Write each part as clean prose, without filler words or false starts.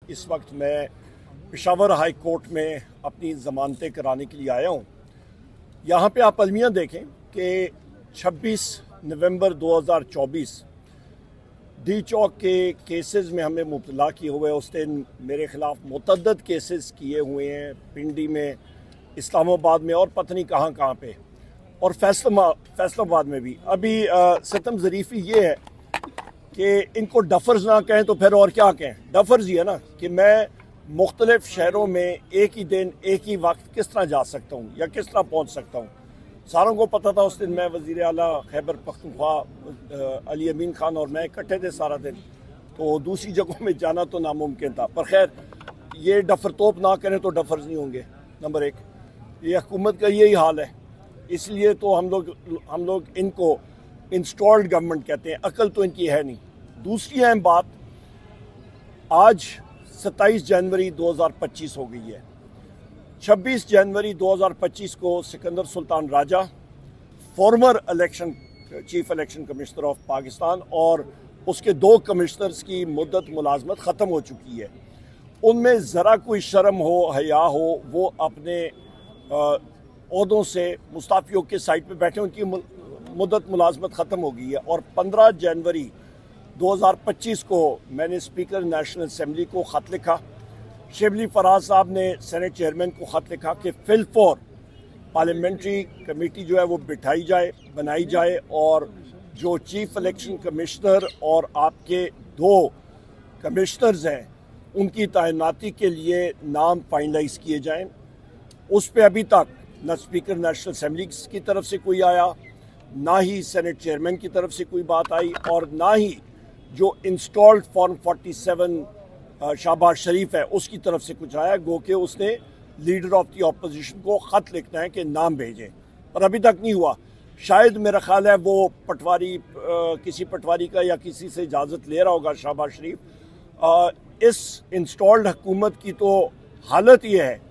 इस वक्त मैं पेशावर हाई कोर्ट में अपनी ज़मानतें कराने के लिए आया हूँ। यहाँ पे आप अलमिया देखें कि 26 नवंबर 2024 डी चौक के केसेस में हमें मुब्तला किए हुए, उस दिन मेरे ख़िलाफ़ मुतअद्दिद केसेस किए हुए हैं, पिंडी में, इस्लामाबाद में और पता नहीं कहाँ कहाँ पे, और फैसलाबाद में भी। अभी सितम ज़रीफ़ी ये है कि इनको डफर्स ना कहें तो फिर और क्या कहें। डफर्स ये है ना कि मैं मुख्तलिफ शहरों में एक ही दिन एक ही वक्त किस तरह जा सकता हूँ या किस तरह पहुँच सकता हूँ। सारों को पता था उस दिन मैं वज़ीर आला खैबर पख्तूनख्वा अली अमीन खान और मैं इकट्ठे थे सारा दिन, तो दूसरी जगहों में जाना तो नामुमकिन था। पर खैर ये डफर तोप ना करें तो डफर्स नहीं होंगे। नंबर एक, ये हुकूमत का यही हाल है, इसलिए तो हम लोग इनको इंस्टॉल्ड गवर्नमेंट कहते हैं। अकल तो इनकी है नहीं। दूसरी अहम बात, आज 27 जनवरी 2025 हो गई है। 26 जनवरी 2025 को Sikandar Sultan Raja, former chief election commissioner of Pakistan, और उसके 2 कमिश्नर्स की मुद्दत मुलाजमत ख़त्म हो चुकी है। उनमें ज़रा कोई शर्म हो, हया हो, वो अपने ओहदों से मुस्ताफ़ियों के साइड पे बैठे, उनकी मुद्दत मुलाजमत ख़त्म हो गई है। और 15 जनवरी 2025 को मैंने स्पीकर नेशनल असम्बली को ख़त लिखा, शिबली फराज साहब ने सेनेट चेयरमैन को ख़त लिखा कि फिल फॉर पार्लियामेंट्री कमेटी जो है वो बिठाई जाए, बनाई जाए, और जो चीफ इलेक्शन कमिश्नर और आपके 2 कमिश्नर्स हैं उनकी तैनाती के लिए नाम फाइनलाइज किए जाएं। उस पर अभी तक न स्पीकर नेशनल असम्बली की तरफ से कोई आया, ना ही सेनेट चेयरमैन की तरफ से कोई बात आई, और ना ही जो इंस्टॉल्ड फॉर्म 47 शाहबाज शरीफ है उसकी तरफ से कुछ आया। गो के उसने लीडर ऑफ द ऑपोजिशन को ख़त लिखना है कि नाम भेजें, पर अभी तक नहीं हुआ। शायद मेरा ख्याल है वो पटवारी, किसी पटवारी का या किसी से इजाज़त ले रहा होगा शाहबाज शरीफ। इस इंस्टॉल्ड हुकूमत की तो हालत ये है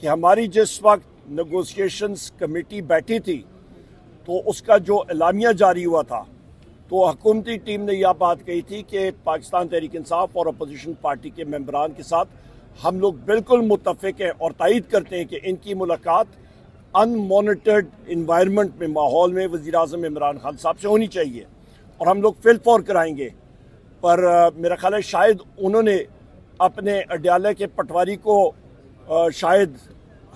कि हमारी जिस वक्त नेगोशिएशंस कमेटी बैठी थी तो उसका जो एलामिया जारी हुआ था, तो हुकूमती टीम ने यह बात कही थी कि पाकिस्तान तहरीक इंसाफ और अपोजिशन पार्टी के मेंबरान के साथ हम लोग बिल्कुल मुत्तफ़िक हैं और तायद करते हैं कि इनकी मुलाकात अनमॉनिटर्ड इन्वायरमेंट में, माहौल में वज़ीर-ए-आज़म इमरान खान साहब से होनी चाहिए, और हम लोग फिल फॉर कराएंगे। पर मेरा ख्याल है शायद उन्होंने अपने अड्याले के पटवारी को शायद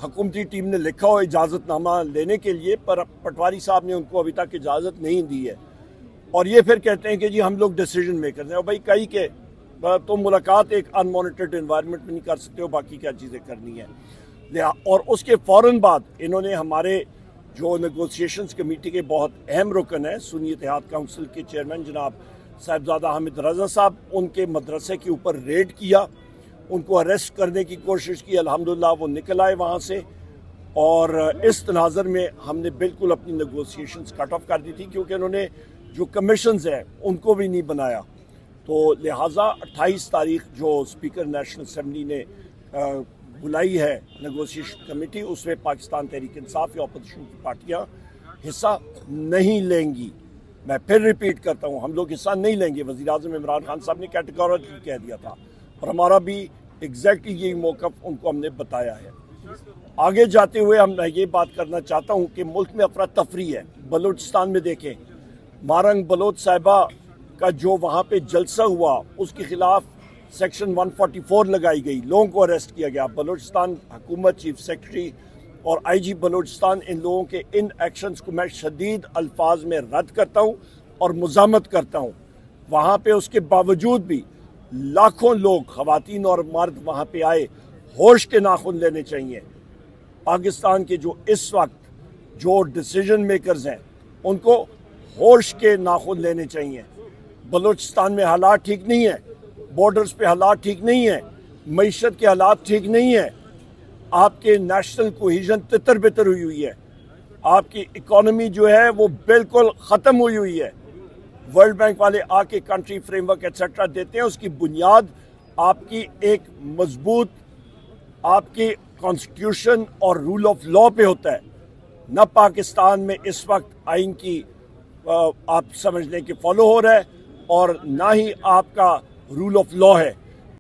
हुकूमती टीम ने लिखा हो इजाज़तनामा लेने के लिए, पर पटवारी साहब ने उनको अभी तक इजाज़त नहीं दी है। और ये फिर कहते हैं कि जी हम लोग डिसीजन मेकर हैं। और भाई कई के तो मुलाकात एक अनमॉनिटर्ड इन्वायरमेंट में नहीं कर सकते हो, बाकी क्या चीज़ें करनी है। और उसके फ़ौरन बाद इन्होंने हमारे जो नेगोशिएशंस कमेटी के बहुत अहम रुकन हैं, सुन्नी इत्तेहाद काउंसिल के चेयरमैन जनाब साहिबजादा हामिद रज़ा साहब, उनके मदरसे के ऊपर रेड किया, उनको अरेस्ट करने की कोशिश की। अल्हम्दुलिल्लाह वो निकल आए वहाँ से, और इस तनाज़र में हमने बिल्कुल अपनी नेगोशिएशंस कट ऑफ कर दी थी, क्योंकि उन्होंने जो कमीशंस हैं उनको भी नहीं बनाया। तो लिहाजा 28 तारीख जो स्पीकर नेशनल असम्बली ने बुलाई है नेगोशिएशन कमेटी, उसमें पाकिस्तान तहरीक इंसाफ या अपोजिशन की पार्टियां हिस्सा नहीं लेंगी। मैं फिर रिपीट करता हूं, हम लोग हिस्सा नहीं लेंगे। वज़ीर-ए-आज़म इमरान खान साहब ने कैटेगोरिकली कह दिया था, और हमारा भी एग्जैक्टली यही मौक़िफ़ उनको हमने बताया है। आगे जाते हुए हम ये बात करना चाहता हूँ कि मुल्क में अफरा तफरी है। बलूचिस्तान में देखें, मारंग बलोच साहिबा का जो वहाँ पे जलसा हुआ, उसके खिलाफ सेक्शन 144 लगाई गई, लोगों को अरेस्ट किया गया। बलूचिस्तान हुकूमत, चीफ सेक्रेटरी और IG बलूचिस्तान, इन लोगों के इन एक्शंस को मैं शदीद अल्फाज में रद्द करता हूँ और मुज़ामत करता हूँ। वहाँ पे उसके बावजूद भी लाखों लोग, ख़वातीन और मर्द वहाँ पे आए। होश के नाखून लेने चाहिए। पाकिस्तान के जो इस वक्त जो डिसीजन मेकर्स हैं उनको होश के नाखून लेने चाहिए। बलूचिस्तान में हालात ठीक नहीं है, बॉर्डर्स पे हालात ठीक नहीं है, मईशत के हालात ठीक नहीं है, आपके नेशनल कोहिजन तितर बितर हुई हुई है, आपकी इकोनॉमी जो है वो बिल्कुल ख़त्म हुई हुई है। वर्ल्ड बैंक वाले आके कंट्री फ्रेमवर्क एक्सेट्रा देते हैं, उसकी बुनियाद आपकी एक मजबूत आपकी कॉन्स्टिट्यूशन और रूल ऑफ लॉ पे होता है। न पाकिस्तान में इस वक्त आइन की आप समझ लें कि फॉलो हो रहा है, और ना ही आपका रूल ऑफ लॉ है।